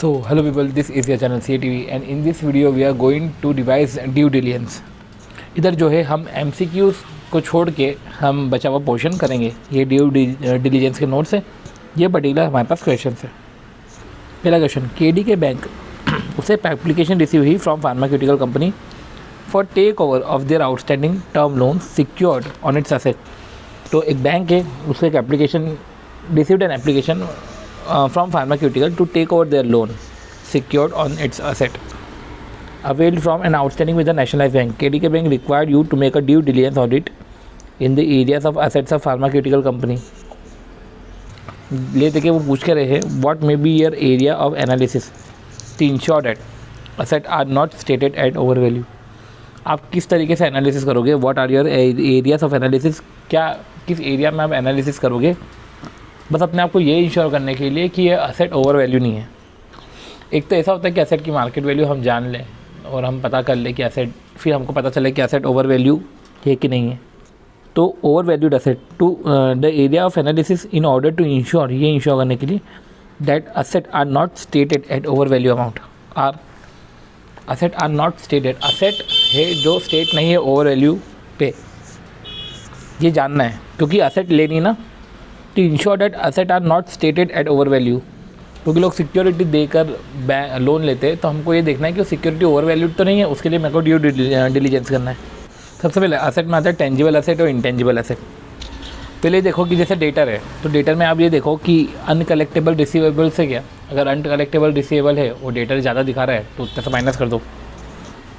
So hello people, this is your channel CATV and in this video we are going to devise due diligence। इधर जो है हम MCQs को छोड़ के हम बचा हुआ पोर्शन करेंगे। ये ड्यू डिलीजेंस के नोट्स है, ये पर्टिकुलर हमारे पास क्वेश्चन है। पहला क्वेश्चन, केडी के बैंक उसे एप्लीकेशन रिसीव हुई from pharmaceutical company for take over of their outstanding term loan secured on its asset. तो एक बैंक है, उसको एक application received an application from pharmaceutical to take over their loan secured on its asset availed from an outstanding with the nationalized bank. KDK bank required you to make a due diligence audit in the areas of assets of pharmaceutical company. ले देखिए वो पूछ के रहे हैं what may be your area of analysis to ensure that assets are not stated at overvalue. आप किस तरीके से एनालिसिस करोगे? what are your areas of analysis, क्या किस एरिया में आप एनालिसिस करोगे? बस अपने आप को ये इंश्योर करने के लिए कि ये असेट ओवर वैल्यू नहीं है। एक तो ऐसा होता है कि असेट की मार्केट वैल्यू हम जान लें और हम पता कर लें कि असेट, फिर हमको पता चले कि असेट ओवर वैल्यू है कि नहीं है। तो over valued asset to the area of analysis in order to ensure, ये इंश्योर करने के लिए that asset are not stated at over value amount. Are asset are not stated, asset है जो स्टेट नहीं है ओवर वैल्यू पे, ये जानना है क्योंकि असेट लेनी ना। To ensure that asset are not stated at over value, क्योंकि लोग सिक्योरिटी देकर लोन लेते हैं, तो हमको ये देखना है कि सिक्योरिटी ओवर वैल्यूड तो नहीं है, उसके लिए मेरे को ड्यू डिलीजेंस करना है। सबसे पहले असेट में आता है टेंजिबल असेट और इंटेंजिबल असेट। पहले देखो कि जैसे डेटर है, तो डेटर में आप ये देखो कि अनकलेक्टेबल रिसीवेबल से क्या, अगर अनकलेक्टेबल रिसीवेबल है वो डेटर ज़्यादा दिखा रहा है तो उतने से माइनस कर दो।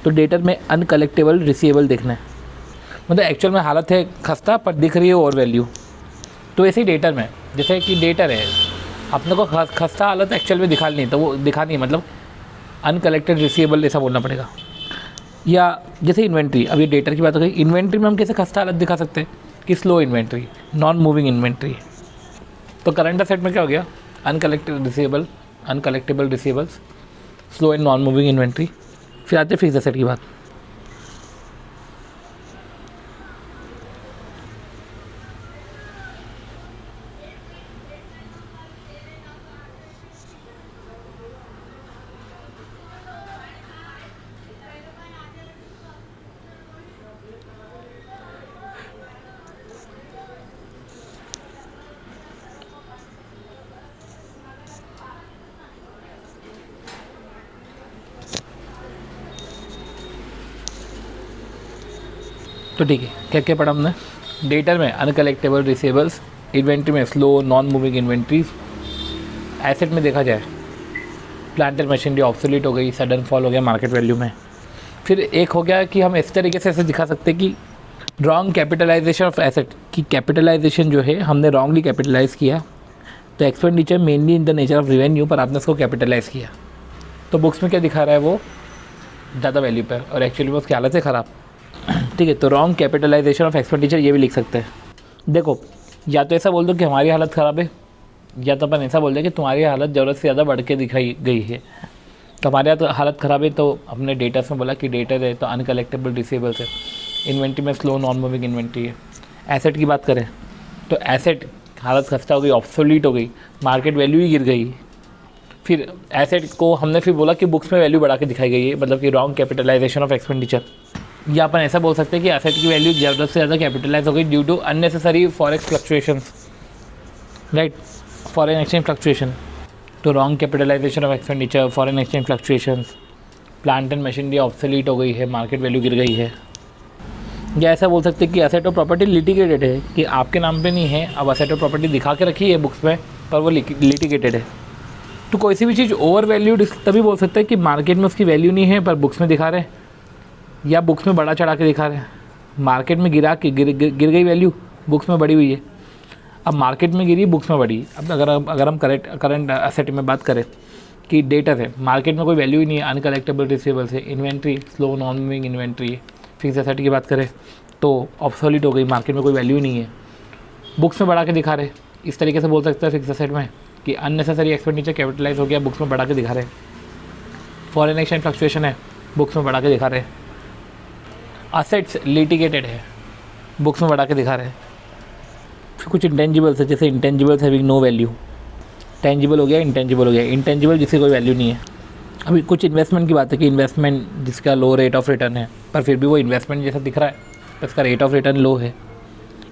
तो डेटर में अनकलेक्टेबल रिसीवेबल देखना है, मतलब एक्चुअल में हालत है खस्ता पर दिख रही है ओवर वैल्यू। तो ऐसे ही डेटर में, जैसे कि डेटर है अपने को खस्ता हालत एक्चुअल में दिखानी नहीं, तो वो दिखानी मतलब अनकलेक्टेड रिसीवेबल ऐसा बोलना पड़ेगा। या जैसे इन्वेंट्री, अब ये डेटर की बात हो गई, इन्वेंट्री में हम कैसे खस्ता हालत दिखा सकते हैं कि slow inventory, non moving inventory. तो करंट असेट में क्या हो गया, uncollected receivable, uncollectible receivables, slow and non moving inventory. फिर आते हैं फिक्स असेट की बात। तो ठीक है, क्या क्या पढ़ा हमने? डेटर में अनकलेक्टेबल रिसीवेबल्स, इन्वेंट्री में slow non moving inventories. Asset में देखा जाए प्लांट एंड मशीनरी ऑब्सोलीट हो गई, सडन फॉल हो गया मार्केट वैल्यू में। फिर एक हो गया कि हम इस तरीके से ऐसे दिखा सकते हैं कि रॉन्ग कैपिटलाइजेशन ऑफ एसेट, कि कैपिटलाइजेशन जो है हमने रॉन्गली कैपिटलाइज़ किया। तो expenditure mainly in the nature of revenue, पर आपने उसको कैपिटलाइज़ किया। तो बुक्स में क्या दिखा रहा है, वो ज़्यादा वैल्यू पर और एक्चुअली में उसकी हालत है ख़राब। ठीक है, तो रॉन्ग कैपिटलाइजेशन ऑफ एक्सपेंडिचर ये भी लिख सकते हैं। देखो, या तो ऐसा बोल दो कि हमारी हालत ख़राब है, या तो अपन ऐसा बोल दें कि तुम्हारी हालत ज़रूरत से ज़्यादा बढ़ के दिखाई गई है। तो हमारे यहाँ तो हालत ख़राब है, तो अपने डेटर्स में बोला कि डेटर है तो अनकलेक्टेबल रिसीवेबल्स है, इन्वेंट्री में स्लो नॉन मूविंग इन्वेंट्री है। एसेट की बात करें तो एसेट हालत खस्ता हो गई, ऑब्सोलीट हो गई, मार्केट वैल्यू ही गिर गई। फिर एसेट को हमने फिर बोला कि बुक्स में वैल्यू बढ़ा के दिखाई गई है, मतलब कि रॉन्ग कैपिटलाइजेशन ऑफ एक्सपेंडिचर। या अपन ऐसा बोल सकते हैं कि एसेट की वैल्यू ज़रूरत से ज़्यादा कैपिटलाइज हो गई due to unnecessary forex fluctuations, right, foreign exchange fluctuation. तो wrong capitalisation of expenditure, foreign exchange fluctuations, plant and machinery obsolete हो गई है, मार्केट वैल्यू गिर गई है। या ऐसा बोल सकते हैं कि एसेट और प्रॉपर्टी लिटिगेटेड है, कि आपके नाम पे नहीं है, अब एसेट और प्रॉपर्टी दिखा के रखी है बुक्स में, पर वो लिटिगेटेड है। तो कोई सी भी चीज़ ओवर वैल्यूड तभी बोल सकते हैं कि मार्केट में उसकी वैल्यू नहीं है पर बुक्स में दिखा रहे हैं, या बुक्स में बड़ा चढ़ा के दिखा रहे हैं। मार्केट में गिरा के गिर गई वैल्यू, बुक्स में बढ़ी हुई है। अब मार्केट में गिरी, बुक्स में बढ़ी। अब अगर हम करंट असेट में बात करें कि डेटर है, मार्केट में कोई वैल्यू ही नहीं है, अनकलेक्टेबल रिसीवेबल्स है, inventory slow non moving inventory है। फिक्स असेट की बात करें तो ऑब्सोलीट हो गई, मार्केट में कोई वैल्यू ही नहीं है, बुक्स में बढ़ा के दिखा रहे। इस तरीके से बोल सकते हैं फिक्स असेट में कि अननेसेसरी एक्सपेंडिचर कैपिटलाइज हो गया, बुक्स में बढ़ा के दिखा रहे। फॉरेन एक्सचेंज फ्लक्चुएशन है, बुक्स में बढ़ा के दिखा रहे। असेट्स लिटिगेटेड है, बुक्स में बढ़ा के दिखा रहे हैं। फिर कुछ इंटेंजिबल्स है, जैसे intangibles having no value, tangible हो गया, इंटेंजिबल हो गया। इंटेंजिबल जिसकी कोई वैल्यू नहीं है। अभी कुछ इन्वेस्टमेंट की बात है कि इन्वेस्टमेंट जिसका लो रेट ऑफ रिटर्न है, पर फिर भी वो इन्वेस्टमेंट जैसा दिख रहा है, पर इसका रेट ऑफ रिटर्न लो है।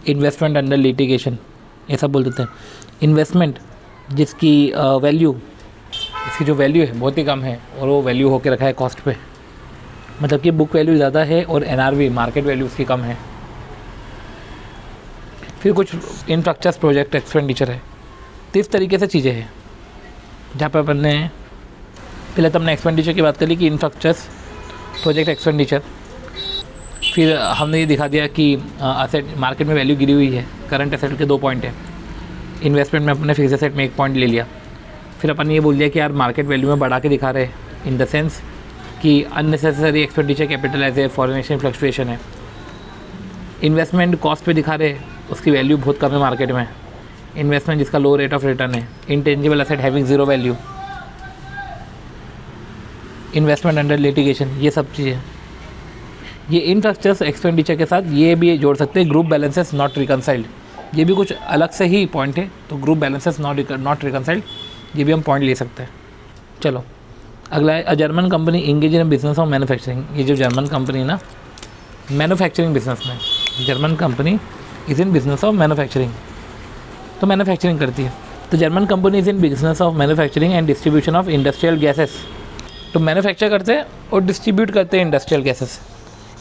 इन्वेस्टमेंट अंडर लिटिगेशन ऐसा बोल देते हैं। इन्वेस्टमेंट जिसकी वैल्यू, इसकी जो वैल्यू है बहुत ही कम है और वो वैल्यू होके रखा है कॉस्ट पे, मतलब कि बुक वैल्यू ज़्यादा है और NRV मार्केट वैल्यू उसकी कम है। फिर कुछ इंफ्रास्ट्रक्चर प्रोजेक्ट एक्सपेंडिचर है। तो इस तरीके से चीज़ें हैं जहाँ पर अपन ने पहले तो हमने एक्सपेंडिचर की बात करी कि इंफ्रास्ट्रक्चर प्रोजेक्ट एक्सपेंडिचर। फिर हमने ये दिखा दिया कि असेट मार्केट में वैल्यू गिरी हुई है। करंट एसेट के 2 पॉइंट है, इन्वेस्टमेंट में अपने फिक्स एसेट में 1 पॉइंट ले लिया। फिर अपन ये बोल दिया कि यार मार्केट वैल्यू में बढ़ा के दिखा रहे हैं, इन द सेंस कि अननेसेसरी एक्सपेंडिचर कैपिटलाइज है, फॉरेन एक्सचेंज फ्लक्चुएशन है। इन्वेस्टमेंट कॉस्ट पे दिखा रहे, उसकी वैल्यू बहुत कम है मार्केट में। इन्वेस्टमेंट जिसका लो रेट ऑफ रिटर्न है। Intangible asset having zero value. Investment under litigation, ये सब चीज़ें। ये इंफ्रास्ट्रक्चर एक्सपेंडिचर के साथ ये भी जोड़ सकते हैं, ग्रुप बैलेंसेस नॉट रिकनसाइल्ड। ये भी कुछ अलग से ही पॉइंट है, तो ग्रुप बैलेंसेस नॉट रिकनसाइल्ड ये भी हम पॉइंट ले सकते हैं। चलो अगला है, अ German company engage in business of manufacturing. ये जो जर्मन कंपनी है ना, मैन्युफैक्चरिंग बिजनेस में, German company is in business of manufacturing, तो मैन्युफैक्चरिंग करती है। तो German company is in business of manufacturing and distribution of industrial gases. तो मैन्युफैक्चर करते हैं और डिस्ट्रीब्यूट करते हैं इंडस्ट्रियल गैसेस।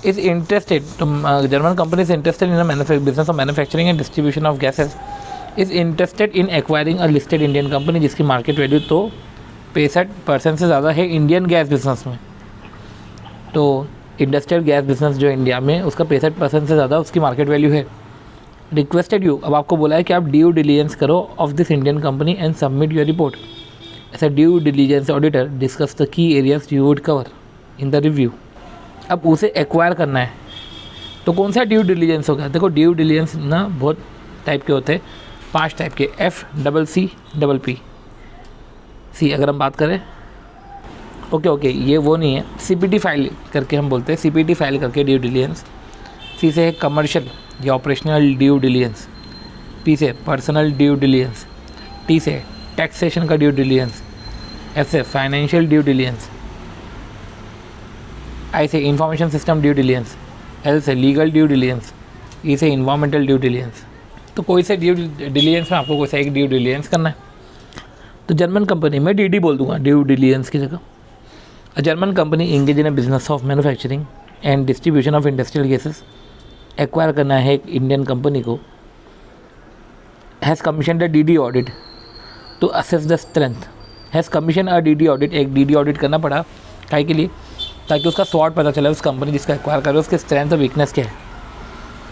इज़ इंटरेस्टेड, तो German company is interested in business of manufacturing and distribution of gases. Is interested in acquiring a listed Indian company जिसकी market value तो 65% से ज़्यादा है इंडियन गैस बिजनेस में। तो इंडस्ट्रियल गैस बिजनेस जो India में, उसका 65% से ज़्यादा उसकी मार्केट वैल्यू है। रिक्वेस्टेड यू, अब आपको बोला है कि आप ड्यू डिलीजेंस करो of this Indian company and submit your report. ऐसा due diligence auditor discuss the key areas you would cover in the review. अब उसे एक्वायर करना है, तो कौन सा ड्यू डिलीजेंस होगा? देखो ड्यू डिलीजेंस ना बहुत टाइप के होते हैं, 5 टाइप के, FCCPP। अगर हम बात करें, ओके ये वो नहीं है, CPT फाइल करके हम बोलते हैं, CPT फाइल करके ड्यू डिलीजेंस। C से है कमर्शियल या ऑपरेशनल ड्यू डिलीजेंस। P से पर्सनल ड्यू डिलीजेंस। T से टैक्सेशन का ड्यू डिलीजेंस। F से फाइनेंशियल ड्यू डिलीजेंस। I से information system due diligence. L से लीगल ड्यू डिलीजेंस। E से इन्वायरमेंटल ड्यू डिलीजेंस। तो कोई से ड्यू डिलीजेंस में आपको कोई सा एक ड्यू डिलीजेंस करना है। तो जर्मन कंपनी में DD बोल दूंगा ड्यू डिलीजेंस की जगह। A German company engage in business of manufacturing and distribution of industrial gases. Acquire करना है एक इंडियन कंपनी को। Has commission the DD audit to assess the strength. Has commission a DD audit, एक DD audit करना पड़ा काय के लिए, ताकि उसका स्वॉट पता चले उस कंपनी जिसका एक्वायर कर रहे हो उसके स्ट्रेंथ और वीकनेस क्या है।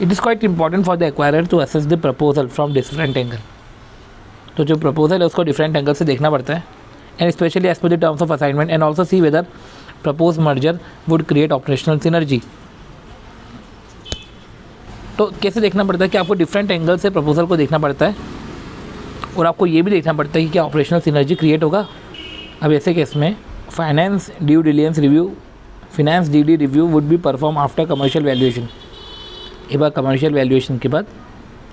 It is quite important for the acquirer to assess the proposal from different angle. तो जो प्रपोजल है उसको डिफरेंट एंगल से देखना पड़ता है, and specially as per the terms of assignment, and also see whether propose merger would create operational synergy. तो कैसे देखना पड़ता है कि आपको डिफरेंट एंगल से प्रपोजल को देखना पड़ता है, और आपको ये भी देखना पड़ता है कि क्या ऑपरेशनल सिनर्जी क्रिएट होगा। अब ऐसे केस में finance due diligence review, finance DD review would be perform after commercial valuation. एक बार कमर्शियल वैल्यूएशन के बाद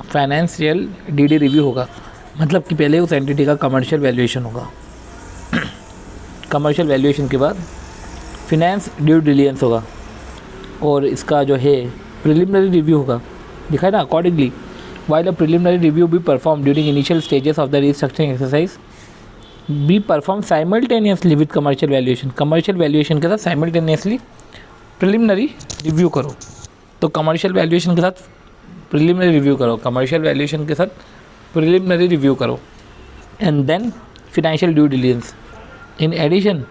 फाइनेंशियल DD रिव्यू होगा, मतलब कि पहले उस एंटिटी का कमर्शियल वैल्यूएशन होगा। कमर्शियल वैल्यूएशन के बाद फिनेंस ड्यू डिलीजेंस होगा, और इसका जो है प्रिलिमिनरी रिव्यू होगा। दिखा है ना, accordingly while a preliminary review be perform during initial stages of the restructuring exercise be perform simultaneously with commercial valuation. Commercial valuation के साथ साइमल्टेनियसली प्रिलिमिनरी रिव्यू करो। तो कमर्शियल वैल्यूएशन के साथ प्रिलिमिनरी रिव्यू करो, कमर्शियल वैल्यूएशन के साथ preliminary review करो, and then financial due diligence. In addition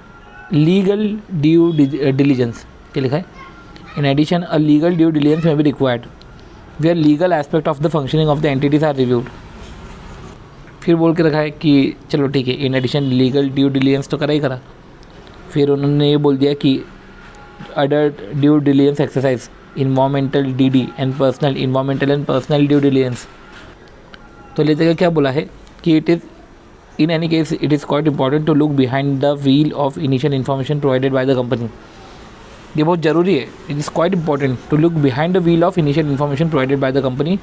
legal due diligence, क्या लिखा है? In addition a legal due diligence में be required where legal aspect of the functioning of the entities are reviewed. फिर बोल के रखा है कि चलो ठीक है, in addition legal due diligence तो करा ही करा, फिर उन्होंने ये बोल दिया कि other due diligence exercise environmental DD and personal, environmental and personal due diligence. तो ले जगह क्या बोला है कि it is in any case it is quite important to look behind the wheel of initial information provided by the company. ये बहुत ज़रूरी है, it is quite important to look behind the wheel of initial information provided by the company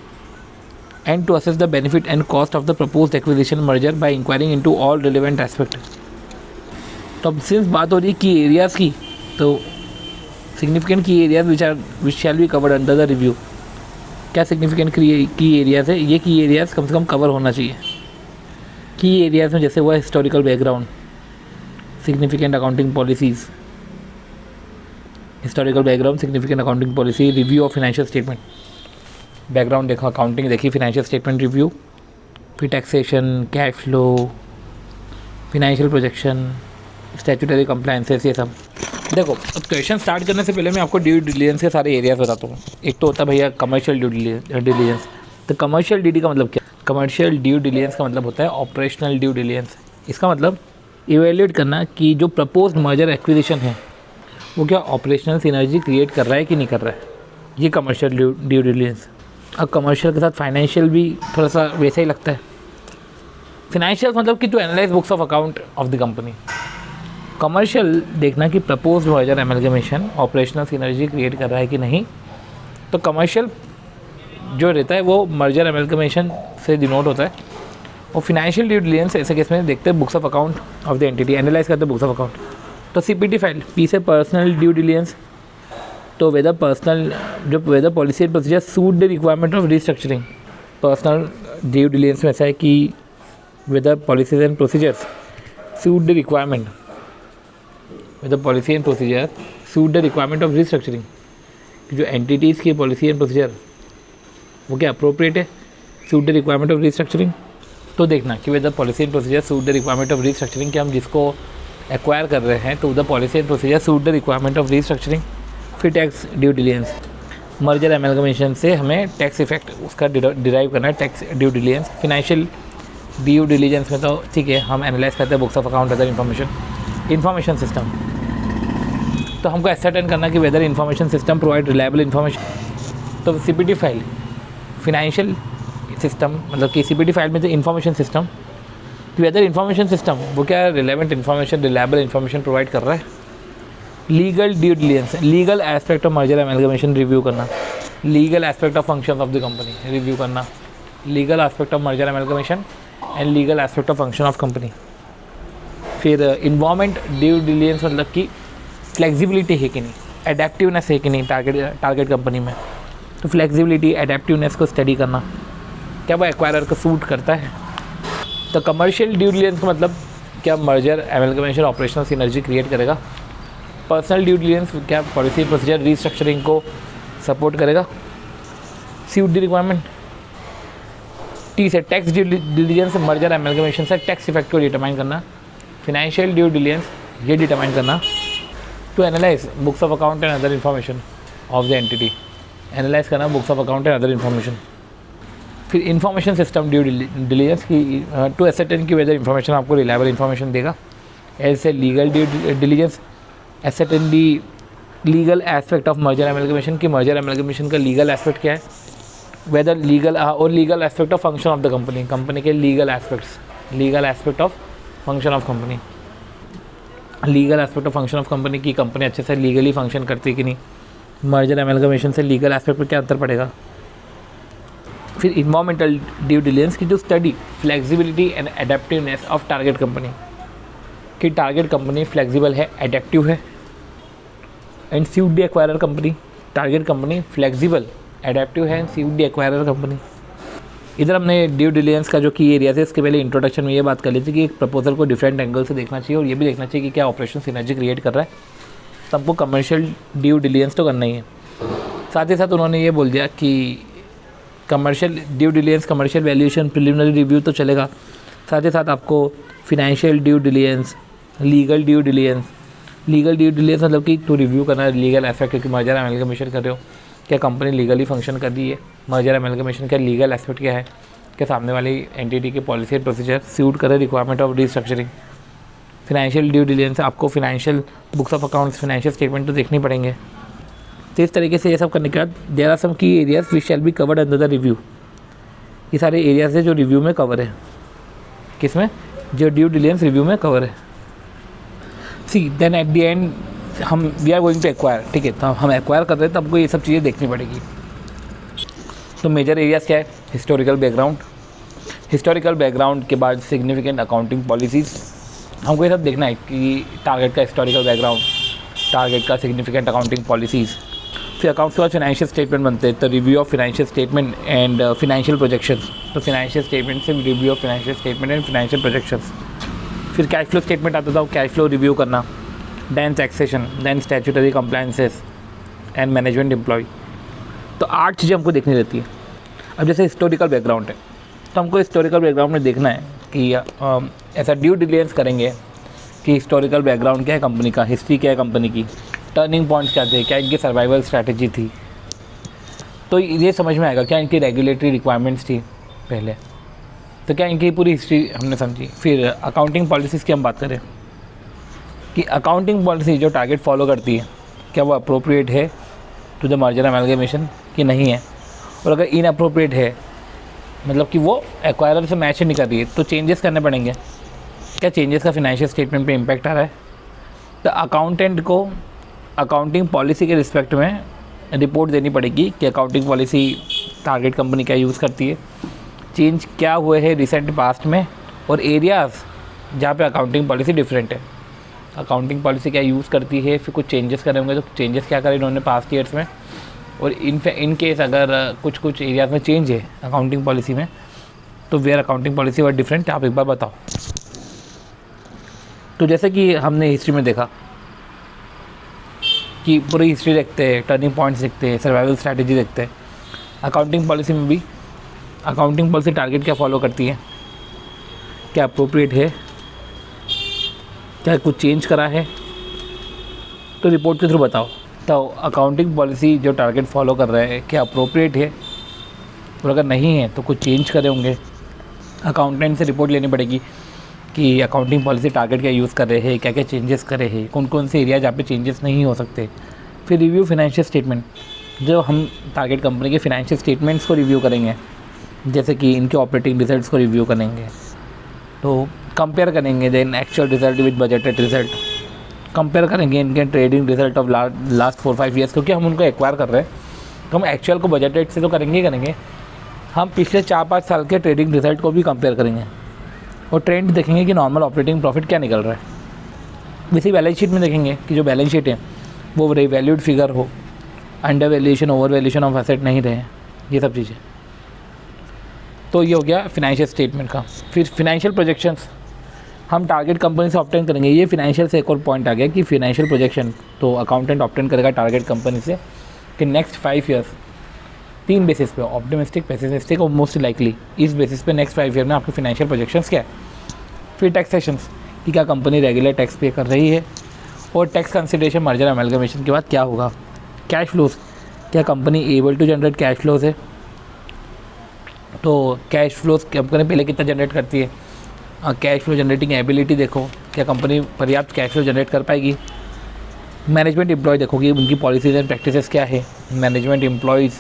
and to assess the benefit and cost of the proposed acquisition merger by inquiring into all relevant aspect. तो अब since बात हो रही है की areas की, तो significant की areas which shall be covered under the review. क्या सिग्निफिकेंट की एरियाज़ है? ये की एरियाज़ कम से कम कवर होना चाहिए. की एरियाज़ में जैसे हुआ historical background, significant accounting policies, historical background, significant accounting policy, review of financial statement. Background देखा, अकाउंटिंग देखी, फाइनेंशियल स्टेटमेंट रिव्यू, फिर taxation, cash flow, financial projection, statutory compliances, ये सब. देखो, अब क्वेश्चन स्टार्ट करने से पहले मैं आपको ड्यू डिलिजेंस के सारे एरियाज बताता हूँ. एक तो होता है भैया कमर्शियल ड्यू डिलिजेंस. तो कमर्शियल डी का मतलब क्या? कमर्शियल ड्यू डिलिजेंस का मतलब होता है ऑपरेशनल ड्यू डिलिजेंस. इसका मतलब इवेल्यूएट करना कि जो प्रपोज्ड मर्जर एक्विजिशन है वो क्या ऑपरेशनल सिनर्जी क्रिएट कर रहा है कि नहीं कर रहा है. ये कमर्शियल ड्यू डिलिजेंस. अब कमर्शियल के साथ फाइनेंशियल भी थोड़ा सा वैसा ही लगता है. फिनेंशियल मतलब कि to analyse books of account of the company. Commercial देखना कि proposed merger amalgamation operational synergy create कर रहा है कि नहीं. तो कमर्शियल जो रहता है वो मर्जर एमलगमेशन से डिनोट होता है. और फिनेंशियल ड्यू डिलिजेंस ऐसे केस में देखते हैं books of account of the entity, analyse करते हैं बुक्स ऑफ अकाउंट. तो सीपीटी फाइल, पी से पर्सनल ड्यू डिलिजेंस. तो whether policy and procedure suit the requirement of restructuring. Personal due diligence में ऐसा है कि whether policies and procedures suit the requirement, whether policy and procedure suit the requirement of restructuring. जो entities की policy and procedure वो क्या appropriate है, suit the requirement of restructuring. तो देखना कि whether policy and procedure suit the requirement of restructuring, कि हम जिसको एक्वायर कर रहे हैं तो the policy and procedure suit the requirement of restructuring. फिर tax due diligence, merger amalgamation से हमें टैक्स इफेक्ट उसका डिराइव करना है, tax due diligence. Financial due diligence में तो ठीक है, हम एनालाइज करते हैं books of account, other information system. तो हमको एसर्टेन करना कि whether information system provide reliable information. तो सीपीटी फाइल फिनेंशियल सिस्टम मतलब कि सीपीटी फाइल में तो information system, whether information system वो क्या relevant information, reliable information provide कर रहा है. Legal due diligence, legal aspect of merger amalgamation review करना, legal aspect of function of the company review करना, legal aspect of merger amalgamation and legal aspect of function of company. फिर involvement due diligence मतलब कि flexibility है कि नहीं, एडेप्टिवनेस है कि नहीं टारगेट कंपनी में. तो फ्लेक्सिबिलिटी, एडेप्टिवनेस को स्टडी करना, क्या वो एक्वायरर को सूट करता है. तो कमर्शियल ड्यू डिलिजेंस का मतलब क्या merger amalgamation operational synergy create करेगा. पर्सनल ड्यू डिलिजेंस क्या पॉलिसी प्रोसीजर रीस्ट्रक्चरिंग को सपोर्ट करेगा, सूट द रिक्वायरमेंट. टी से tax due diligence merger amalgamation से टैक्स इफेक्ट को डिटरमाइन करना. फिनेंशियल ड्यू डिलिजेंस ये डिटरमाइन करना to analyse books of account and other information of the entity, analyse करना books of account and other information. फिर information system due diligence की to ascertain की weather information आपको reliable information देगा. ऐसे legal due diligence ascertain the legal aspect of merger amalgamation की merger amalgamation का legal aspect क्या है, वेदर लीगल और legal aspect of function of the company, company के legal aspects, legal aspect of function of company, legal aspect of function of company की company अच्छे से legally function करती है कि नहीं. मर्जर एमलगमेशन से लीगल एस्पेक्ट पर क्या अंतर पड़ेगा. फिर इन्वायरमेंटल ड्यू डिलिजेंस की जो study flexibility and adaptiveness of target company, कि टारगेट कंपनी फ्लेक्सिबल है, एडेप्टिव है. And suit the acquirer company, target company flexible adaptive है and suit the acquirer company. इधर हमने ड्यू डिलिजेंस का जो की एरिया है इसके पहले इंट्रोडक्शन में ये बात कर ली थी कि एक प्रपोजल को डिफरेंट एंगल से देखना चाहिए और ये भी देखना चाहिए कि क्या ऑपरेशन सिनर्जी क्रिएट कर रहा है. सबको कमर्शियल ड्यू डिलिजेंस तो करना ही है. साथ ही साथ उन्होंने ये बोल दिया कि commercial due diligence, commercial valuation, preliminary review तो चलेगा, साथ ही साथ आपको financial due diligence, legal due diligence. Legal due diligence मतलब कि टू रिव्यू करना लीगल एस्पेक्ट, कि मर्जर एमलगमेशन कर रहे हो, क्या कंपनी लीगली फंक्शन कर रही है, मर्जर एमलगमेशन का लीगल एस्पेक्ट क्या है, कि सामने वाली एंटिटी के पॉलिसी एंड प्रोसीजर सूट करे requirement of restructuring. Financial due diligence आपको financial books of accounts, financial statement तो देखनी पड़ेंगे. तो इस तरीके से ये सब करने के बाद देयर आर सम की areas which shall be covered under the review. ये सारे एरियाज है जो रिव्यू में कवर है. किसमें? जो ड्यू डिलिजेंस रिव्यू में कवर है. See then at the end हम we are going to acquire, ठीक है, तो हम एक्वायर कर रहे हैं तो हमको ये सब चीज़ें देखनी पड़ेगी. तो मेजर एरियाज़ क्या है, हिस्टोरिकल बैकग्राउंड के बाद सिग्निफिकेंट अकाउंटिंग पॉलिसीज़। हमको ये सब देखना है कि टारगेट का हिस्टोरिकल बैकग्राउंड, टारगेट का सिग्निफिकेंट अकाउंटिंग पॉलिसीज़। फिर अकाउंट्स के बाद फाइनेंशियल स्टेटमेंट बनते हैं, तो review of financial statement and financial projections. तो फाइनेंशियल स्टेटमेंट से review of financial statement and financial projections. फिर कैश फ्लो स्टेटमेंट आता था, कैश फ्लो रिव्यू करना। Then taxation, then statutory compliances and management employ. तो 8 चीज़ें हमको देखनी रहती है। अब जैसे हिस्टोरिकल बैकग्राउंड है, तो हमको हिस्टोरिकल बैकग्राउंड में देखना है कि ऐसा ड्यू डिलिजेंस करेंगे कि हिस्टोरिकल बैकग्राउंड क्या है कंपनी का, हिस्ट्री क्या है कंपनी की, टर्निंग पॉइंट्स क्या थे, क्या इनकी सर्वाइवल स्ट्रैटेजी थी। तो ये समझ में आएगा क्या इनकी रेगुलेटरी रिक्वायरमेंट्स थी पहले, तो क्या इनकी पूरी हिस्ट्री हमने समझी। फिर अकाउंटिंग पॉलिसीज़ की हम बात करें कि अकाउंटिंग पॉलिसी जो टारगेट फॉलो करती है, क्या वो अप्रोप्रिएट है टू द मर्जर अमेलगमेशन कि नहीं है, और अगर इनअप्रोप्रिएट है मतलब कि वो एक्वायरर से मैच नहीं कर रही है, तो चेंजेस करने पड़ेंगे। क्या चेंजेस का फिनेंशियल स्टेटमेंट पे इम्पैक्ट आ रहा है, तो अकाउंटेंट को अकाउंटिंग पॉलिसी के रिस्पेक्ट में रिपोर्ट देनी पड़ेगी कि अकाउंटिंग पॉलिसी टारगेट कंपनी क्या यूज़ करती है, चेंज क्या हुए हैं रिसेंट पास्ट में, और एरियाज़ जहाँ पे अकाउंटिंग पॉलिसी डिफरेंट है। अकाउंटिंग पॉलिसी क्या यूज़ करती है, फिर कुछ चेंजेस करे होंगे तो चेंजेस क्या करे इन्होंने पास्ट ईयर्स में, और इन केस अगर कुछ एरियाज़ में चेंज है अकाउंटिंग पॉलिसी में, तो where accounting policy were different, आप एक बार बताओ। तो जैसे कि हमने हिस्ट्री में देखा कि पूरी हिस्ट्री देखते हैं, टर्निंग पॉइंट्स देखते हैं, सर्वाइवल स्ट्रैटेजी देखते हैं। अकाउंटिंग पॉलिसी में भी अकाउंटिंग पॉलिसी टारगेट क्या फॉलो करती है, क्या अप्रोप्रिएट है, क्या कुछ चेंज करा है, तो रिपोर्ट के थ्रू बताओ। तो अकाउंटिंग पॉलिसी जो टारगेट फॉलो कर रहा है क्या अप्रोप्रिएट है, और अगर नहीं है तो कुछ चेंज करे होंगे। अकाउंटेंट से रिपोर्ट लेनी पड़ेगी कि अकाउंटिंग पॉलिसी टारगेट क्या यूज़ कर रहे हैं, क्या क्या चेंजेस करे हैं, कौन कौन से एरिया जहाँ पे चेंजेस नहीं हो सकते। फिर रिव्यू फाइनेंशियल स्टेटमेंट, जो हम टारगेट कंपनी के फाइनेंशियल स्टेटमेंट्स को रिव्यू करेंगे, जैसे कि इनके ऑपरेटिंग रिजल्ट्स को रिव्यू करेंगे, तो कंपेयर करेंगे then actual result with budgeted result, compare करेंगे इनके trading result of last 4-5 years, क्योंकि हम उनको एक्वायर कर रहे हैं तो हम एक्चुअल को बजटेड से तो करेंगे ही करेंगे, हम पिछले 4-5 साल के ट्रेडिंग रिजल्ट को भी कंपेयर करेंगे और ट्रेंड देखेंगे कि नॉर्मल ऑपरेटिंग प्रॉफिट क्या निकल रहा है। वैसे बैलेंस शीट में देखेंगे कि जो बैलेंस शीट है वो रिवैल्यूड फिगर हो, under valuation over valuation of asset नहीं रहे, ये सब चीज़ें। तो ये हो गया फिनेंशियल स्टेटमेंट का। फिर फिनेंशियल प्रोजेक्शंस हम टारगेट कंपनी से ऑब्टेन करेंगे। ये फिनेंशियल से एक और पॉइंट आ गया कि फिनेंशियल प्रोजेक्शन तो अकाउंटेंट ऑब्टेन करेगा टारगेट कंपनी से कि नेक्स्ट 5 ईयर्स 3 बेसिस पे, ऑप्टिमिस्टिक, पेसिमिस्टिक और मोस्ट लाइकली, इस बेसिस पे नेक्स्ट 5 ईयर में आपके फिनेंशियल प्रोजेक्शंस क्या है। फिर टैक्सेशंस कि क्या कंपनी रेगुलर टैक्स पे कर रही है, और टैक्स कंसिडरेशन मर्जर अमेलगमेशन के बाद क्या होगा। कैश फ्लोज, क्या company able to generate cash flows है, तो कैश फ्लोज कंपनी पहले कितना जनरेट करती है, कैश फ्लो जनरेटिंग एबिलिटी देखो, क्या कंपनी पर्याप्त कैश फ्लो जनरेट कर पाएगी। मैनेजमेंट एम्प्लॉय देखोगे उनकी पॉलिसीज एंड प्रैक्टिसेस क्या है, मैनेजमेंट एम्प्लॉयज़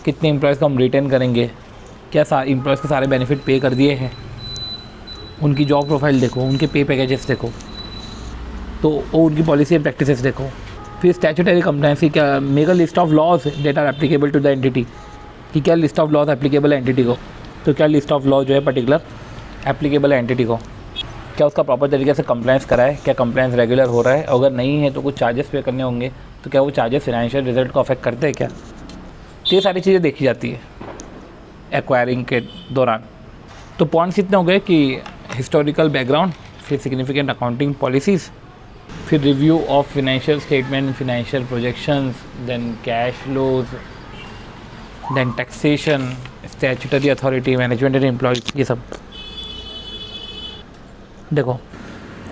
कितने एम्प्लॉयज़ को हम रिटेन करेंगे, क्या एम्प्लॉयज़ के सारे बेनिफिट पे कर दिए हैं, उनकी जॉब प्रोफाइल देखो, उनके पे पैकेजेस देखो, तो उनकी पॉलिसी एंड प्रैक्टिसेस देखो। फिर स्टैट्यूटरी कंप्लायंस, क्या make a list of laws that are applicable to the entity, कि क्या लिस्ट ऑफ लॉज एप्लीकेबल है एंटिटी को, तो क्या लिस्ट ऑफ लॉ जो है पर्टिकुलर एप्लीकेबल है एंटिटी को, क्या उसका प्रॉपर तरीके से कंप्लायंस करा है, क्या कंप्लायंस रेगुलर हो रहा है, अगर नहीं है तो कुछ चार्जेस पे करने होंगे, तो क्या वो चार्जेस फिनेंशियल रिजल्ट को अफेक्ट करते हैं क्या। तो ये सारी चीज़ें देखी जाती है एक्वायरिंग के दौरान। तो पॉइंट्स इतने हो गए कि हिस्टोरिकल बैकग्राउंड, फिर सिग्निफिकेंट अकाउंटिंग पॉलिसीज़, फिर review of financial statement, financial projections, then cash flows, then taxation, statutory authority, management and employees, ये सब देखो।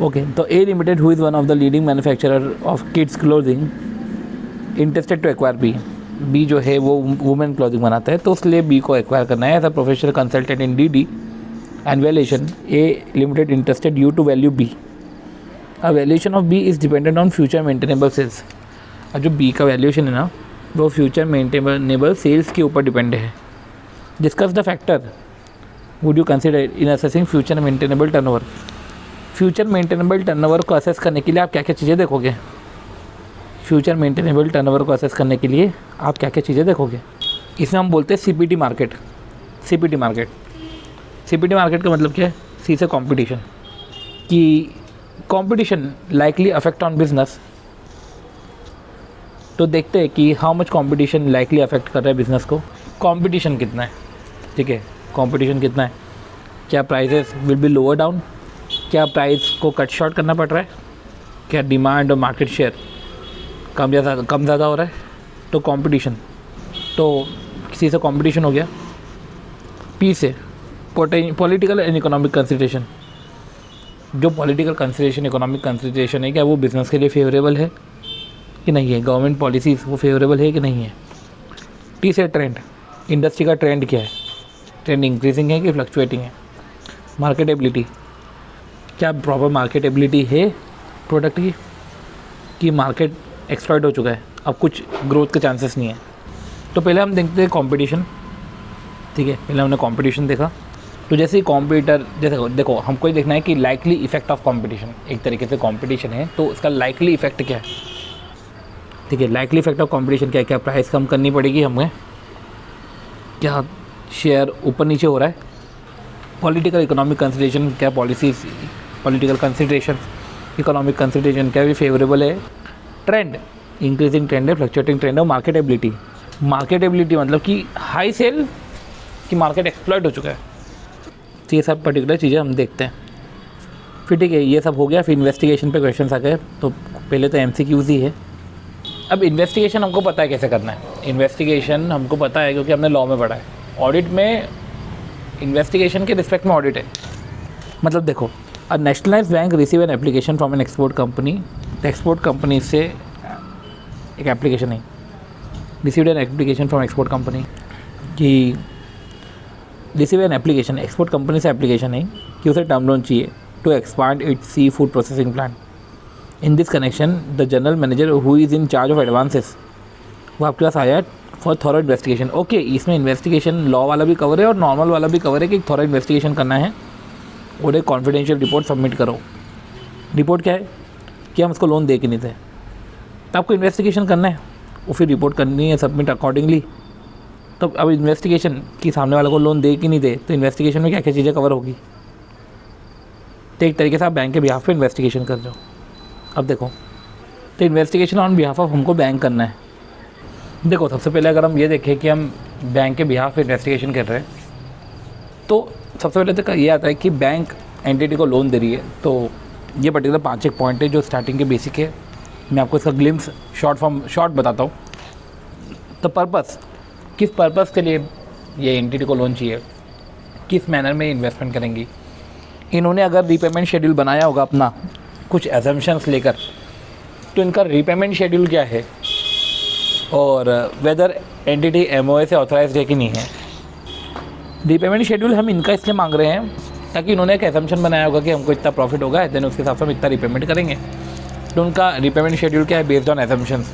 ओके, तो A limited who is one of the leading manufacturer of kids clothing interested to acquire B, B जो है वो women clothing बनाता है, तो उसलिए बी को एक्वायर करना है as a professional consultant in D and valuation. A limited interested you to value B, a valuation of B is dependent on future maintainable sales. और जो बी का वैल्यूएशन है ना वो फ्यूचर मेंटेनेबल सेल्स के ऊपर डिपेंड है। Discuss the factor would you consider in assessing future maintainable turnover. Future maintainable turnover को असेस करने के लिए आप क्या क्या चीज़ें देखोगे, फ्यूचर मेंटेनेबल टर्नओवर को असेस करने के लिए आप क्या क्या चीज़ें देखोगे। इसमें हम बोलते हैं CPT market, CPT market. CPT market का मतलब क्या है? सी से कंपटीशन, कि competition likely affect on business. तो देखते हैं कि how much competition likely affect कर रहा है बिजनेस को। कंपटीशन कितना है, ठीक है, कंपटीशन कितना है, क्या prices will be lower down, क्या प्राइस को कट शॉर्ट करना पड़ रहा है, क्या डिमांड और मार्केट शेयर कम ज़्यादा हो रहा है। तो कंपटीशन, तो किसी से कंपटीशन हो गया। पी से पॉलिटिकल एंड इकोनॉमिक कंसिडरेशन, जो पॉलिटिकल कंसिडरेशन, इकोनॉमिक कंसिडरेशन है, क्या वो बिज़नेस के लिए फेवरेबल है कि नहीं है, गवर्नमेंट पॉलिसीज़ वो फेवरेबल है कि नहीं है। टी से ट्रेंड, इंडस्ट्री का ट्रेंड क्या है, ट्रेंड इंक्रीजिंग है कि फ्लक्चुएटिंग है। मार्केटेबिलिटी, क्या प्रॉपर मार्केटेबिलिटी है प्रोडक्ट की, कि मार्केट एक्सप्लॉइट हो चुका है, अब कुछ ग्रोथ के चांसेस नहीं है। तो पहले हम देखते हैं कंपटीशन, ठीक है, पहले हमने कंपटीशन देखा। तो जैसे ही कॉम्पिटिटर, जैसे देखो हमको ये देखना है कि लाइकली इफेक्ट ऑफ कंपटीशन, एक तरीके से कंपटीशन है तो उसका लाइकली इफेक्ट क्या है, ठीक है, लाइकली इफेक्ट ऑफ कंपटीशन क्या है, क्या प्राइस कम करनी पड़ेगी हमें, क्या शेयर ऊपर नीचे हो रहा है। पॉलिटिकल इकोनॉमिक कंसिडरेशन, क्या policies, political consideration, economic consideration क्या भी फेवरेबल है। ट्रेंड, इंक्रीजिंग ट्रेंड है, फ्लक्चुएटिंग ट्रेंड है। मार्केटेबिलिटी, मार्केटेबिलिटी मतलब कि हाई सेल कि मार्केट एक्सप्लॉइट हो चुका है। तो ये सब पर्टिकुलर चीज़ें हम देखते हैं। फिर ठीक है, ये सब हो गया। फिर इन्वेस्टिगेशन पे क्वेश्चन आ गए। तो पहले तो MCQs ही है। अब इन्वेस्टिगेशन हमको पता है कैसे करना है। इन्वेस्टिगेशन हमको पता है क्योंकि हमने लॉ में पढ़ा है। ऑडिट में इन्वेस्टिगेशन के रिस्पेक्ट में ऑडिट है। मतलब देखो, a nationalised bank receive an application from an export company. एक्सपोर्ट कंपनी से एक एप्लीकेशन नहीं, received an application from export company, कि receive an application, export company से एप्लीकेशन नहीं कि उसे टर्म लोन चाहिए to expand its sea food processing plant. In this connection the general manager who is in charge of advances, वो आपके पास आया फॉर थॉरो इन्वेस्टिगेशन। ओके, इसमें इन्वेस्टिगेशन लॉ वाला भी कवर है और नॉर्मल वाला भी कवर है कि थॉरो इन्वेस्टिगेशन करना है और एक कॉन्फिडेंशियल रिपोर्ट सबमिट करो। रिपोर्ट क्या है कि हम उसको लोन दे के नहीं थे, तो आपको इन्वेस्टिगेशन करना है और फिर रिपोर्ट करनी है सबमिट अकॉर्डिंगली। तो अब इन्वेस्टिगेशन कि सामने वाले को लोन दे कि नहीं दे, तो इन्वेस्टिगेशन में क्या क्या चीज़ें कवर होगी। तो एक तरीके से आप बैंक के बिहाफ पे इन्वेस्टिगेशन कर दो। अब देखो, तो इन्वेस्टिगेशन ऑन बिहाफ ऑफ हमको बैंक करना है। देखो, सबसे पहले अगर हम ये देखें कि हम बैंक के बिहाफ पे इन्वेस्टिगेशन कर रहे हैं, तो सबसे पहले तो ये आता है कि बैंक एंटिटी को लोन दे रही है। तो ये पर्टिकुलर 5 एक पॉइंट है जो स्टार्टिंग के बेसिक है। मैं आपको इसका ग्लिम्स शॉर्ट बताता हूँ। तो पर्पस, किस पर्पस के लिए ये एंटिटी को लोन चाहिए, किस मैनर में इन्वेस्टमेंट करेंगी। इन्होंने अगर रीपेमेंट शेड्यूल बनाया होगा अपना कुछ एजम्पशंस लेकर, तो इनका रीपेमेंट शेड्यूल क्या है और वेदर एंटिटी MOA से ऑथराइज्ड है कि नहीं है। रीपेमेंट शेड्यूल हम इनका इसलिए मांग रहे हैं ताकि इन्होंने एक एजम्पशन बनाया होगा कि हमको इतना प्रॉफिट होगा, देन उसके हिसाब से हम इतना रीपेमेंट करेंगे। तो उनका रीपेमेंट शेड्यूल क्या है, बेस्ड ऑन एजम्पशंस,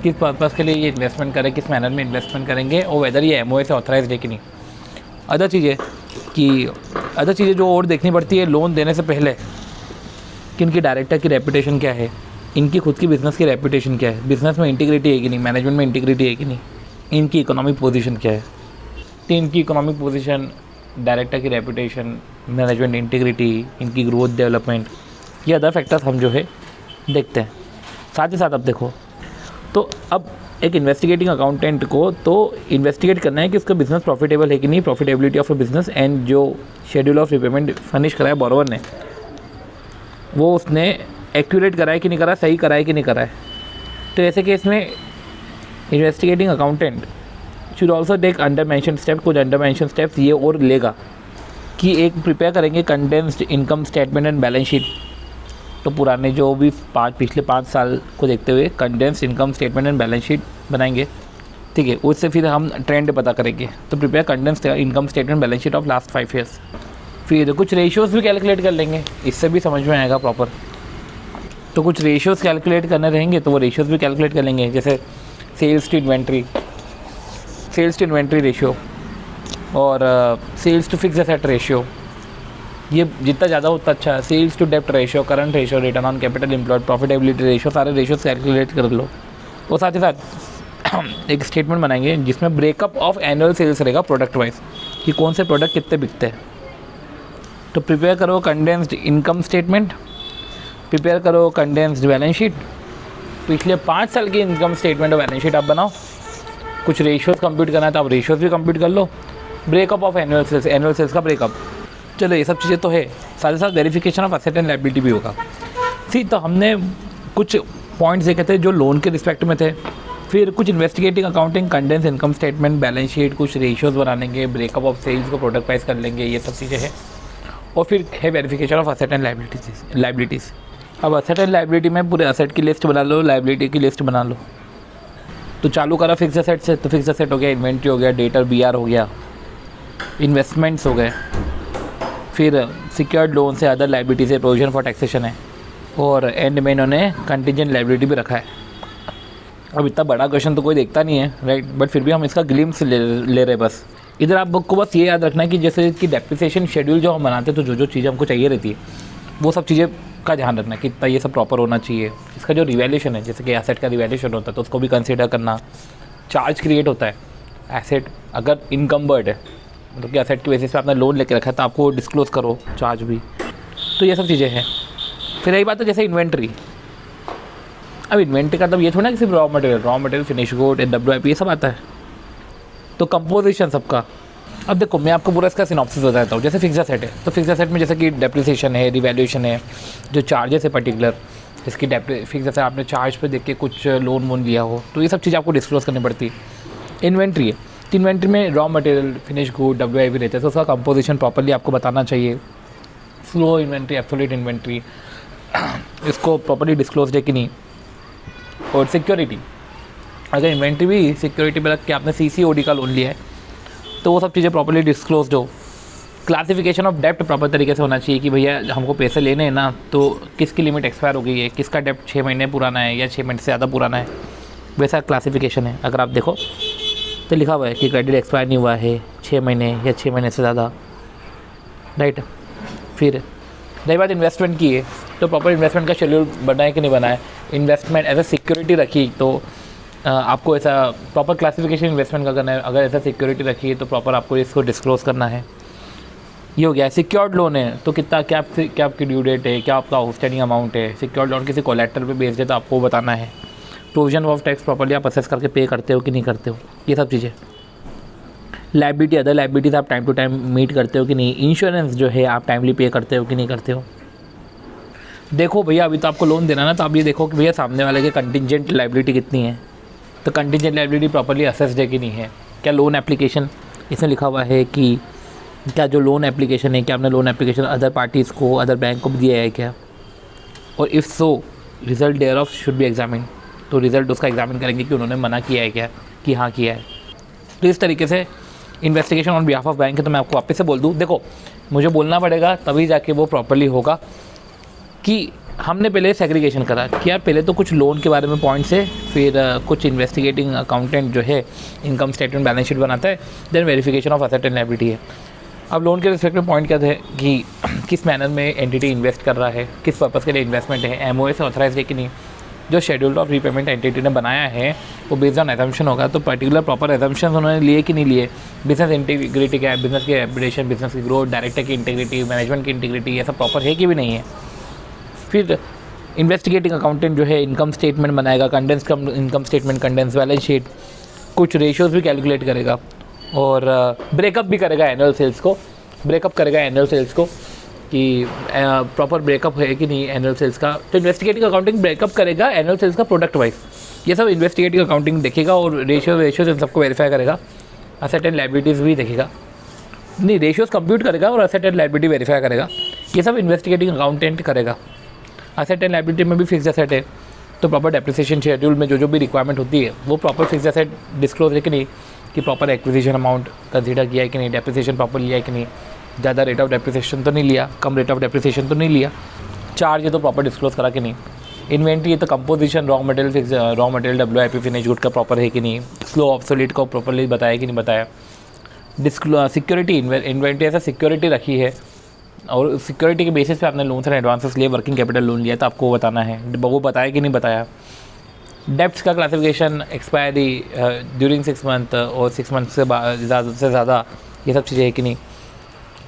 किस पर्पस के लिए ये इन्वेस्टमेंट करें, किस मैनर में इन्वेस्टमेंट करेंगे और वेदर ये MOA से ऑथराइज्ड है कि नहीं। अदर चीज़ें जो और देखनी पड़ती है लोन देने से पहले, कि इनकी डायरेक्टर की रेपुटेशन क्या है, इनकी खुद की बिज़नेस की रेपुटेशन क्या है, बिज़नेस में इंटीग्रिटी है कि नहीं, मैनेजमेंट में इंटीग्रिटी है कि नहीं, इनकी इकोनॉमिक पोजीशन क्या है। तो इनकी इकोनॉमिक पोजीशन, डायरेक्टर की रेपुटेशन, मैनेजमेंट इंटीग्रिटी, इनकी ग्रोथ डेवलपमेंट, ये अदर फैक्टर्स हम जो है देखते हैं। साथ ही साथ अब देखो, तो अब एक इन्वेस्टिगेटिंग अकाउंटेंट को तो इन्वेस्टिगेट करना है कि उसका बिज़नेस प्रॉफिटेबल है कि नहीं, profitability of a business, and जो शेड्यूल ऑफ रिपेमेंट फर्निश कराया बोरोवर ने, वो उसने एक्यूरेट करा है कि नहीं करा, सही करा है कि नहीं करा है। तो ऐसे केस में investigating accountant should also take under mention step, कुछ अंडर मेंशन स्टेप्स ये और लेगा कि एक प्रिपेयर करेंगे condensed income statement and balance sheet. तो पुराने जो भी पिछले 5 साल को देखते हुए condensed income statement and balance sheet बनाएंगे, ठीक है। उससे फिर हम ट्रेंड पता करेंगे। तो prepare condensed income statement balance sheet of last 5 years. फिर कुछ रेशियोज़ भी कैलकुलेट कर लेंगे, इससे भी समझ में आएगा प्रॉपर। तो कुछ रेशियोज़ कैलकुलेट करने रहेंगे तो वो रेशियोज़ भी कैलकुलेट कर लेंगे, जैसे सेल्स टू इन्वेंट्री रेशियो और sales to fix asset ratio. ये जितना ज़्यादा उतना अच्छा। सेल्स टू डेप्ट ratio, current ratio, return on capital employed, profitability ratio, सारे रेशियोज कैलकुलेट कर लो। और साथ ही साथ एक स्टेटमेंट बनाएंगे जिसमें ब्रेकअप ऑफ एनुअल सेल्स रहेगा प्रोडक्ट वाइज, कि कौन से प्रोडक्ट कितने बिकते हैं। तो प्रिपेयर करो कंडेंस्ड इनकम स्टेटमेंट, प्रिपेयर करो कंडेंस्ड बैलेंस शीट, पिछले 5 साल की इनकम स्टेटमेंट और बैलेंस शीट आप बनाओ। कुछ रेशियोज़ कंप्यूट करना है तो आप रेशियोज़ भी कंप्यूट कर लो। ब्रेकअप ऑफ एनुअल सेल्स का ब्रेकअप। चलो ये सब चीज़ें तो है, साथ ही साथ verification of asset and liability भी होगा। तो हमने कुछ पॉइंट्स देखे थे जो लोन के रिस्पेक्ट में थे, फिर कुछ investigating accounting, condense income statement, balance sheet, कुछ रेशियोज़ बनाएंगे, ब्रेकअप ऑफ सेल्स को प्रोडक्ट वाइज कर लेंगे, ये सब चीज़ें हैं। और फिर है verification of asset and liabilities. अब असेट एंड लायबिलिटी में पूरे असेट की लिस्ट बना लो, लायबिलिटी की लिस्ट बना लो। तो चालू करा फिक्स असेट से, तो फिक्स असेट हो गया, इन्वेंट्री हो गया, डेटर BR हो गया, इन्वेस्टमेंट्स हो गए, फिर सिक्योर्ड लोन से अदर लायबिलिटी से प्रोविजन फॉर टैक्सेशन है, और एंड में इन्होंने कंटीजेंट लायबिलिटी भी रखा है। अब इतना बड़ा क्वेश्चन तो कोई देखता नहीं है, राइट, बट फिर भी हम इसका ग्लिम्स ले रहे बस। इधर आपको बस ये याद रखना है कि जैसे कि डेप्रिसिएशन शेड्यूल जो हम बनाते हैं, तो जो चीज़ें हमको चाहिए रहती है वो सब चीज़ें का ध्यान रखना है कि इतना ये सब प्रॉपर होना चाहिए। इसका जो रिवैल्यूएशन है, जैसे कि एसेट का रिवैल्यूएशन होता है तो उसको भी कंसीडर करना। चार्ज क्रिएट होता है, एसेट अगर इनकम्बर्ड है, मतलब कि एसेट की बेसिस पे आपने लोन लेके रखा है तो आपको डिस्क्लोज करो चार्ज भी। तो ये सब चीज़ें हैं। फिर यही बात है जैसे इन्वेंट्री। अब इन्वेंट्री का मतलब ये थोड़ा ना कि सिर्फ raw material, finish good, WIP ये सब आता है। तो कंपोजिशन सबका। अब देखो मैं आपको पूरा इसका सिनॉप्सिस बता देता हूँ। जैसे फिक्स एसेट है, तो फिक्स एसेट में जैसे कि डेप्रिसिएशन है, रिवैल्यूएशन है, जो चार्जेस है पर्टिकुलर, जिसकी फिक्स एसेट आपने चार्ज पे देख के कुछ लोन वोन लिया हो, तो ये सब चीज़ आपको डिस्क्लोज करनी पड़ती है। इन्वेंट्री है, तो इन्वेंट्री में raw material, finish good, WIP रहते हैं, तो उसका कंपोजिशन प्रॉपरली आपको बताना चाहिए। फ्लो इन्वेंट्री, एब्सोल्यूट इन्वेंट्री, इसको प्रॉपरली डिस्क्लोज है कि नहीं। और सिक्योरिटी, अगर इन्वेंट्री भी सिक्योरिटी पे रख के आपने CCOD का लोन लिया है तो वो सब चीज़ें प्रॉपरली डिस्क्लोज हो। क्लासिफिकेशन ऑफ डेप्ट प्रॉपर तरीके से होना चाहिए कि भैया हमको पैसे लेने हैं ना, तो किसकी लिमिट एक्सपायर हो गई है, किसका डेप्ट 6 महीने पुराना है या 6 महीने से ज़्यादा पुराना है, वैसा क्लासिफिकेशन है। अगर आप देखो तो लिखा हुआ है कि क्रेडिट एक्सपायर नहीं हुआ है 6 महीने या 6 महीने से ज़्यादा, राइट। फिर रही बात इन्वेस्टमेंट की है, तो प्रॉपर इन्वेस्टमेंट का शेड्यूल बनाए कि नहीं बनाए, इन्वेस्टमेंट एज ए सिक्योरिटी रखी तो आपको ऐसा प्रॉपर क्लासिफिकेशन इन्वेस्टमेंट का करना है। अगर ऐसा सिक्योरिटी रखी है तो प्रॉपर आपको इसको डिस्क्लोज करना है। ये हो गया। सिक्योर्ड लोन है तो कितना क्या आपकी ड्यू डेट है, क्या आपका आउटस्टैंडिंग अमाउंट है। सिक्योर्ड लोन किसी कोलैटरल पे बेस्ड है तो आपको बताना है। प्रोविजन ऑफ टैक्स प्रॉपर्ली आप असेस करके पे करते हो कि नहीं करते हो, ये सब चीज़ें। लायबिलिटी, अदर लायबिलिटीज़ आप टाइम टू टाइम मीट करते हो कि नहीं। इंश्योरेंस जो है आप टाइमली पे करते हो कि नहीं करते हो। देखो भैया अभी तो आपको लोन देना ना, तो आप ये देखो कि भैया सामने वाले के कंटिजेंट लायबिलिटी कितनी है, तो कंटिजेंट लायबिलिटी प्रॉपर्ली असेस्ड है कि नहीं है। क्या लोन एप्लीकेशन इसमें लिखा हुआ है कि क्या जो लोन एप्लीकेशन है, क्या आपने लोन एप्लीकेशन अदर पार्टीज़ को, अदर बैंक को भी दिया है क्या, और if so result thereof should be examine, तो रिज़ल्ट उसका एग्जामिन करेंगे कि उन्होंने मना किया है क्या, कि हाँ किया है। तो इस तरीके से investigation on behalf of bank है। तो मैं आपको वापस से बोल दूँ, देखो मुझे बोलना पड़ेगा तभी जाके वो प्रॉपर्ली होगा कि हमने पहले सेग्रीगेशन करा कि यार पहले तो कुछ लोन के बारे में पॉइंट्स है, फिर कुछ इन्वेस्टिगेटिंग अकाउंटेंट जो है इनकम स्टेटमेंट बैलेंस शीट बनाता है, then verification of asset and liability है। अब लोन के रिस्पेक्ट में पॉइंट क्या थे कि किस मैनर में एंटिटी इन्वेस्ट कर रहा है, किस पर्पज़ के लिए इन्वेस्टमेंट है, MOA से ऑथराइज है कि नहीं, जो शेड्यूल ऑफ रीपेमेंट एंटिटी ने बनाया है वो बेस्ड ऑन एजम्पशन होगा, तो पर्टिकुलर प्रॉपर एजम्पशन उन्होंने लिए कि नहीं लिए, बिजनेस इंटीग्रिटी क्या है, बिजनेस की रेपुटेशन, बिजनेस की ग्रोथ, डायरेक्टर की इंटीग्रिटी, मैनेजमेंट की इंटीग्रिटी, ये सब प्रॉपर है कि भी नहीं है। फिर इन्वेस्टिगेटिंग अकाउंटेंट जो है इनकम स्टेटमेंट बनाएगा, condense income statement, condense balance sheet, कुछ रेशियोज़ भी कैलकुलेट करेगा और ब्रेकअप भी करेगा एनुअल सेल्स को, ब्रेकअप करेगा एनुअल सेल्स को कि प्रॉपर ब्रेकअप है कि नहीं एनुअल सेल्स का। तो इन्वेस्टिगेटिंग अकाउंटिंग ब्रेकअप करेगा एनुअल सेल्स का प्रोडक्ट वाइज, ये सब इन्वेस्टिगेटिंग अकाउंटिंग देखेगा और रेशियोज़ इन सबको वेरीफाई करेगा। असेट एंड लायबिलिटीज़ भी देखेगा, नहीं रेशियोज़ कंप्यूट करेगा और असेट एंड लायबिलिटी वेरीफाई करेगा, ये सब इन्वेस्टिगेटिंग अकाउंटेंट करेगा। असेट एंड लायबिलिटी में भी फिक्स एसेट है तो प्रॉपर डेप्रिसिएशन शेड्यूल में जो भी रिक्वायरमेंट होती है वो प्रॉपर फिक्स एसेट डिस्क्लोज है कि नहीं, कि प्रॉपर एक्विजिशन अमाउंट कंसीडर किया है कि नहीं, डेप्रिसिएशन प्रॉपर लिया है कि नहीं, ज़्यादा रेट ऑफ डेप्रिसिएशन तो नहीं लिया, कम रेट ऑफ डेप्रिसिएशन तो नहीं लिया, चार्ज है तो प्रॉपर डिस्क्लोज करा कि नहीं। इन्वेंट्री है तो composition, raw material WIP finish good का प्रॉपर है कि नहीं, स्लो ऑब्सोलीट को प्रॉपरली बताया कि नहीं बताया। सिक्योरिटी, इन्वेंट्री ऐसा सिक्योरिटी रखी है और सिक्योरिटी के बेसिस पे आपने लोन्स एंड एडवांसेस लिए, वर्किंग कैपिटल लोन लिया तो आपको वो बताना है, वो बताया कि नहीं बताया। डेप्ट्स का क्लासिफिकेशन, एक्सपायरी ड्यूरिंग 6 मंथ और 6 मंथ से ज़्यादा ये सब चीज़ें है कि नहीं,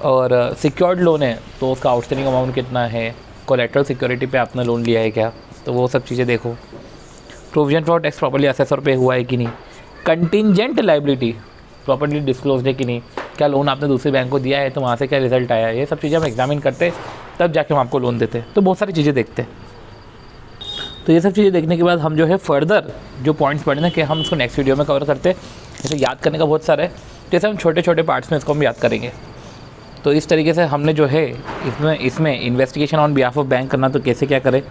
और सिक्योर्ड लोन है तो उसका आउटस्टैंडिंग अमाउंट कितना है, कोलेट्रल सिक्योरिटी पे आपने लोन लिया है क्या, तो वो सब चीज़ें देखो। Provision for tax properly assessor पे हुआ है कि नहीं, कंटिंजेंट लाइबिलिटी प्रॉपर्ली डिस्क्लोज है कि नहीं, क्या लोन आपने दूसरे बैंक को दिया है तो वहाँ से क्या रिजल्ट आया है, ये सब चीज़ें हम एग्जामिन करते हैं तब जाके हम आपको लोन देते हैं। तो बहुत सारी चीज़ें देखते हैं। तो ये सब चीज़ें देखने के बाद हम जो है फर्दर जो पॉइंट्स पढ़ने कि हम इसको नेक्स्ट वीडियो में कवर करते हैं। जैसे याद करने का बहुत सारा है, जैसे हम छोटे छोटे पार्ट्स में इसको हम याद करेंगे। तो इस तरीके से हमने जो है इसमें investigation on behalf of bank करना तो कैसे क्या करें।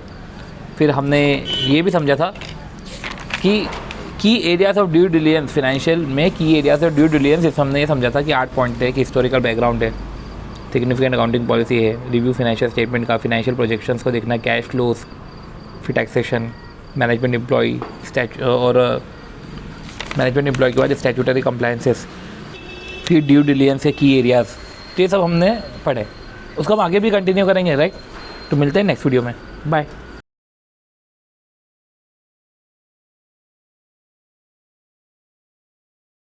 फिर हमने ये भी समझा था कि की areas of due diligence, financial में की एरियाज ऑफ ड्यू डिलिजेंस, इसमें हमने ये समझा था कि 8 पॉइंट है कि हिस्टोरिकल बैकग्राउंड है, सिग्निफिकेंट अकाउंटिंग पॉलिसी है, रिव्यू फाइनेंशियल स्टेटमेंट का, फाइनेंशियल प्रोजेक्शंस को देखना, कैश फ्लोज, फिर टैक्सेशन, मैनेजमेंट एम्प्लॉय और मैनेजमेंट एम्प्लॉय के बाद स्टैट्यूटरी कंप्लायंसेस, फिर ड्यू डिलिजेंस के की एरियाज़, तो ये सब हमने पढ़े। उसको हम आगे भी कंटिन्यू करेंगे, राइट। तो मिलते हैं नेक्स्ट वीडियो में, बाय।